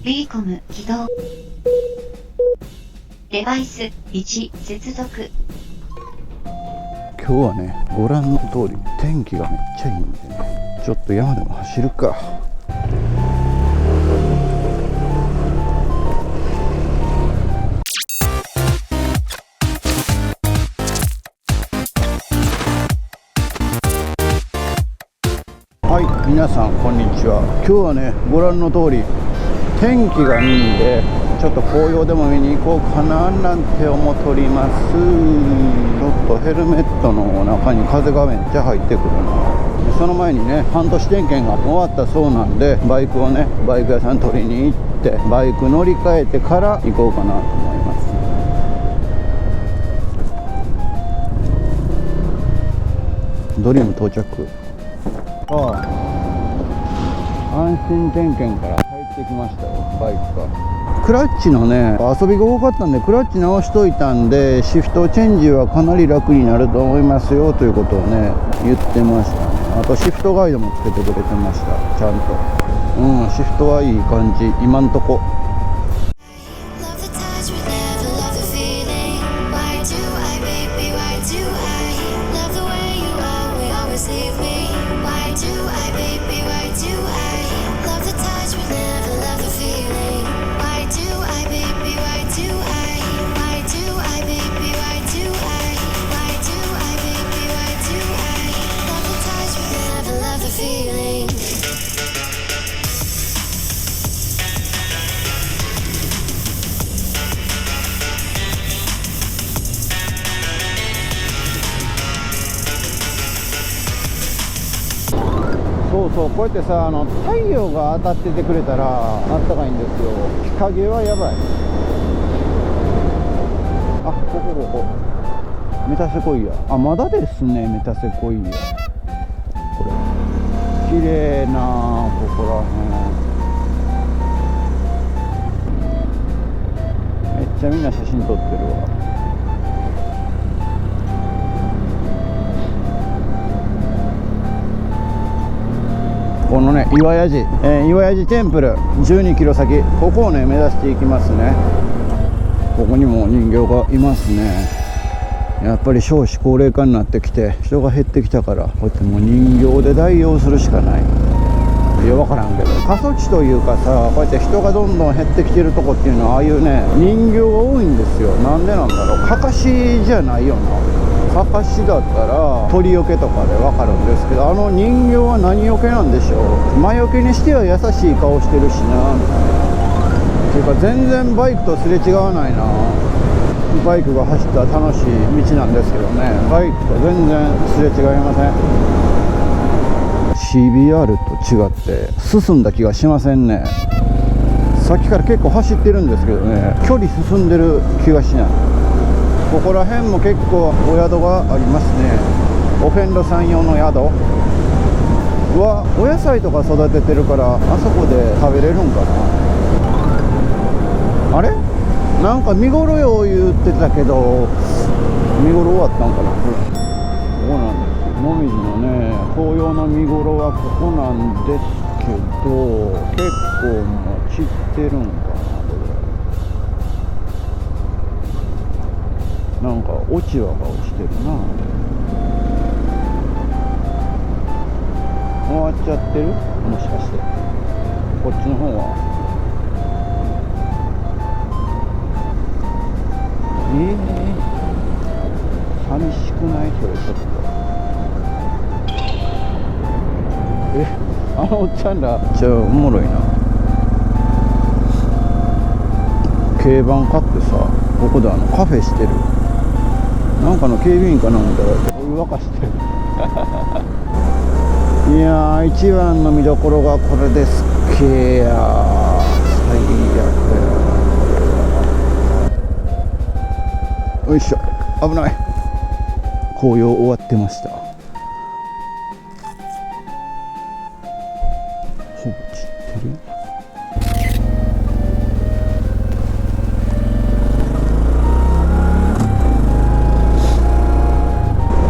ビーコム起動。デバイス1接続。今日はね、ご覧の通り天気がめっちゃいいんでね、ちょっと山でも走るか。はい、皆さんこんにちは。今日はね、ご覧の通り天気がいいんで、ちょっと紅葉でも見に行こうかななんて思っております。ちょっとヘルメットの中に風がめっちゃ入ってくるな。その前にね、半年点検が終わったそうなんで、バイクをね、バイク屋さん取りに行ってバイク乗り換えてから行こうかなと思います。ドリーム到着。安心点検から帰ってきましたよ、バイクが。クラッチのね、遊びが多かったんでクラッチ直しといたんで、シフトチェンジはかなり楽になると思いますよということをね言ってましたね。あとシフトガイドもつけてくれてました、ちゃんと。シフトはいい感じ、今んとこ。そう、こうやってさ、太陽が当たっててくれたらあったかいんですよ。日陰はやばい。あ、ここメタセコイア。あ、まだですね、メタセコイア。これ綺麗なここらへん。めっちゃみんな写真撮ってるわ。このね、岩屋寺テンプル12キロ先、ここをね目指していきますね。ここにも人形がいますね。やっぱり少子高齢化になってきて人が減ってきたから、こうやってもう人形で代用するしかない。いや、分からんけど、過疎地というかさ、こうやって人がどんどん減ってきてるとこっていうのは、ああいうね人形が多いんですよ。なんでなんだろう。かかしじゃないよな。かかしだったら鳥よけとかで分かるんですけど、あの人形は何よけなんでしょう。魔よけにしては優しい顔してるしな、みたいな。っていうか全然バイクとすれ違わないな。バイクが走ったら楽しい道なんですけどね、バイクと全然すれ違いません。CBR と違って進んだ気がしませんね。さっきから結構走ってるんですけどね、距離進んでる気がしない。ここら辺も結構お宿がありますね。お遍路さん用の宿はお野菜とか育ててるから、あそこで食べれるんかな。あれなんか見頃よ言ってたけど、見頃終わったんかな。ここなんですよ、もみじのね紅葉の見頃はここなんですけど、結構もう散ってるんかな。なんか落ち葉が落ちてるな。終わっちゃってる、もしかして。こっちの方は寂しくない？それちょっと。あのおっちゃんらめっちゃおもろいな。軽バン買ってさ、ここでカフェしてる。なんかの警備員かなみたいな。お湯沸かしてる。いやー、一番の見どころがこれですっけや。最悪。よいしょ、危ない。紅葉終わってました。ほぼ散ってる。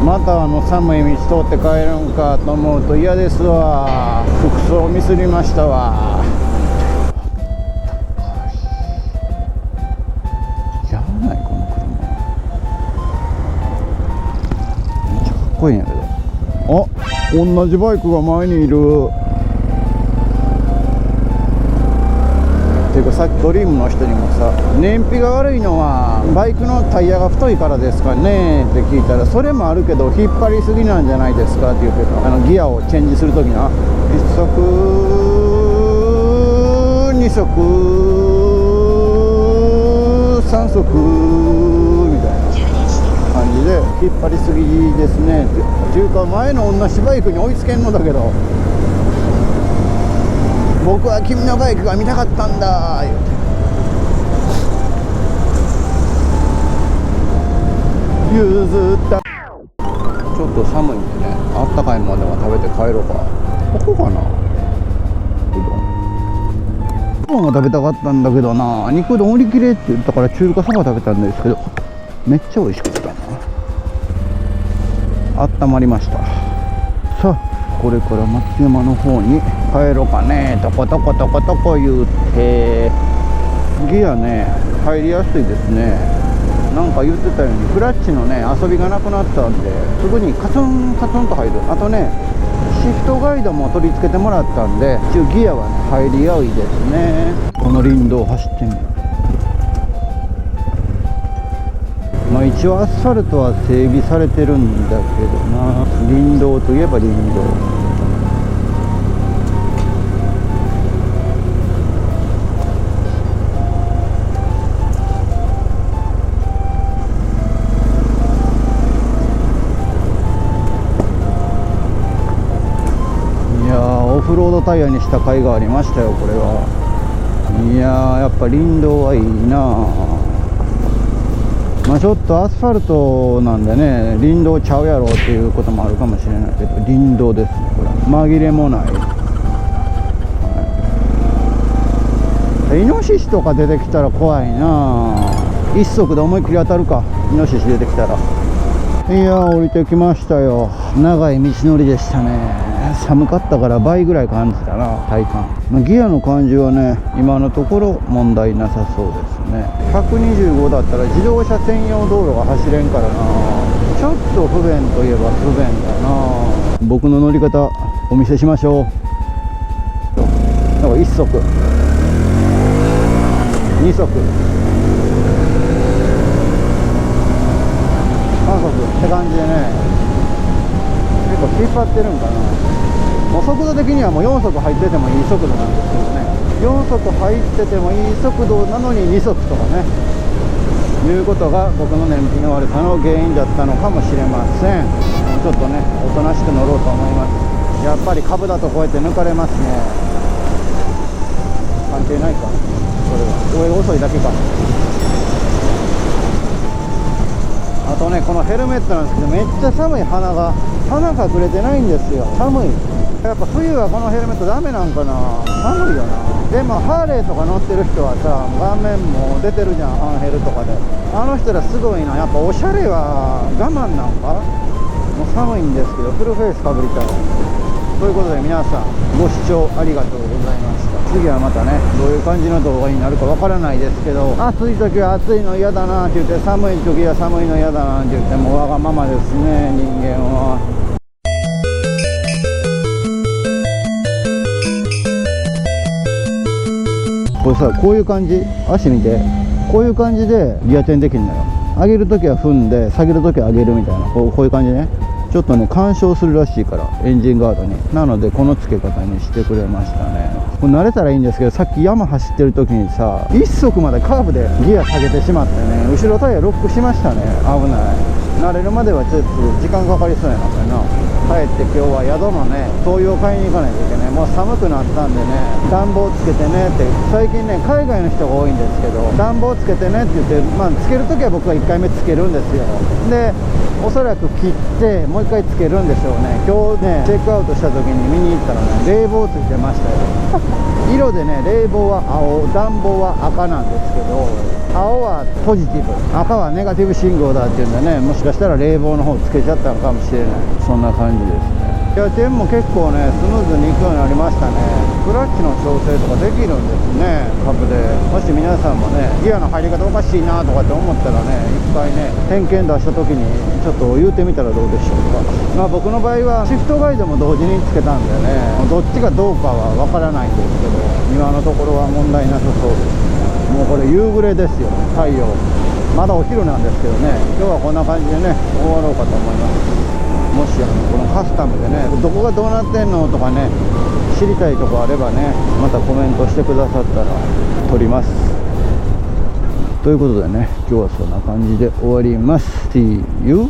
また寒い道通って帰るんかと思うと嫌ですわ。服装ミスりましたわ。同じバイクが前にいる。ていうかさっきドリームの人にもさ、燃費が悪いのはバイクのタイヤが太いからですかねって聞いたら、それもあるけど引っ張りすぎなんじゃないですかって言うけど、ギアをチェンジするときな、1足2足3足みたいな感じで引っ張りすぎですねっていうか、前の同じバイクに追いつけんのだけど、僕は君のバイクが見たかったんだ言うて譲った。ちょっと寒いんでね、あったかいものでも食べて帰ろうか。ここかな、うどんが食べたかったんだけどな。肉丼売り切れって言ったから中華そば食べたんですけど、めっちゃ美味しかったな。あったまりました。さあこれから松山の方に帰ろうかね。とことことことこ言うて、ギアね入りやすいですね。なんか言ってたようにクラッチのね遊びがなくなったんで、すぐにカツンカツンと入る。あとねシフトガイドも取り付けてもらったんで、一応ギアはね入りやすいですね。この林道を走ってみる。まあ一応アスファルトは整備されてるんだけどな。林道といえば林道。オフロードタイヤにした甲斐がありましたよ、これは。いやー、やっぱ林道はいいな。まあちょっとアスファルトなんでね、林道ちゃうやろっていうこともあるかもしれないけど、林道ですね、これ。紛れもない、はい、イノシシとか出てきたら怖いな。一足で思いっきり当たるか、イノシシ出てきたら。いやー、降りてきましたよ。長い道のりでしたね。寒かったから倍ぐらい感じたな、体感。ギアの感じはね今のところ問題なさそうですね。125だったら自動車専用道路が走れんからな。ちょっと不便といえば不便だな。僕の乗り方お見せしましょう。だから1足2足3足って感じでね、結構引っ張ってるんかな。もう速度的にはもう4速入っててもいい速度なんですけどね、4速入っててもいい速度なのに2速とかね、いうことが僕の燃費の悪さの原因だったのかもしれません。ちょっとねおとなしく乗ろうと思います。やっぱり株だとこうやって抜かれますね。関係ないか、これは俺が遅いだけか。あとねこのヘルメットなんですけど、めっちゃ寒い。鼻隠れてないんですよ。寒い。やっぱ冬はこのヘルメットダメなんかな。寒いよな。でもハーレーとか乗ってる人はさ、顔面も出てるじゃん、アンヘルとかで。あの人らすごいな。やっぱおしゃれは我慢なんか。もう寒いんですけどフルフェイスかぶりたい。ということで皆さんご視聴ありがとうございました。次はまたねどういう感じの動画になるかわからないですけど、暑い時は暑いの嫌だなって言って、寒い時は寒いの嫌だなって言って、もうわがままですね、人間は。これさ、こういう感じ、足見て、こういう感じでギアチェンできるのよ。上げるときは踏んで、下げるときは上げるみたいな、こういう感じね。ちょっとね干渉するらしいから、エンジンガードに。なのでこの付け方にしてくれましたね。これ慣れたらいいんですけど、さっき山走ってる時にさ、一足までカーブでギア下げてしまってね、後ろタイヤロックしましたね。危ない。慣れるまではちょっと時間かかりそうやな、これな。帰って今日は宿のね灯油を買いに行かないといけない。もう寒くなったんでね、暖房つけてねって。最近ね海外の人が多いんですけど、暖房つけてねって言って、まあつける時は僕は1回目つけるんですよ。でおそらく切ってもう1回つけるんでしょうね。今日ねチェックアウトした時に見に行ったらね、冷房ついてましたよ色でね、冷房は青、暖房は赤なんですけど、青はポジティブ、赤はネガティブ信号だっていうんでね、もしかしたら冷房の方つけちゃったのかもしれない。そんな感じですね。いや、チェーンも結構ねスムーズにいくようになりましたね。クラッチの調整とかできるんですね、株で。もし皆さんもねギアの入り方おかしいなとかって思ったらね、一回ね点検出した時にちょっと言うてみたらどうでしょうか。まあ僕の場合はシフトガイドも同時につけたんでね、どっちがどうかはわからないんですけど、今のところは問題なさそうです。もうこれ夕暮れですよ、太陽。まだお昼なんですけどね、今日はこんな感じでね終わろうかと思います。もしこのカスタムでねどこがどうなってんのとかね知りたいとこあればね、またコメントしてくださったら撮ります。ということでね、今日はそんな感じで終わります。See you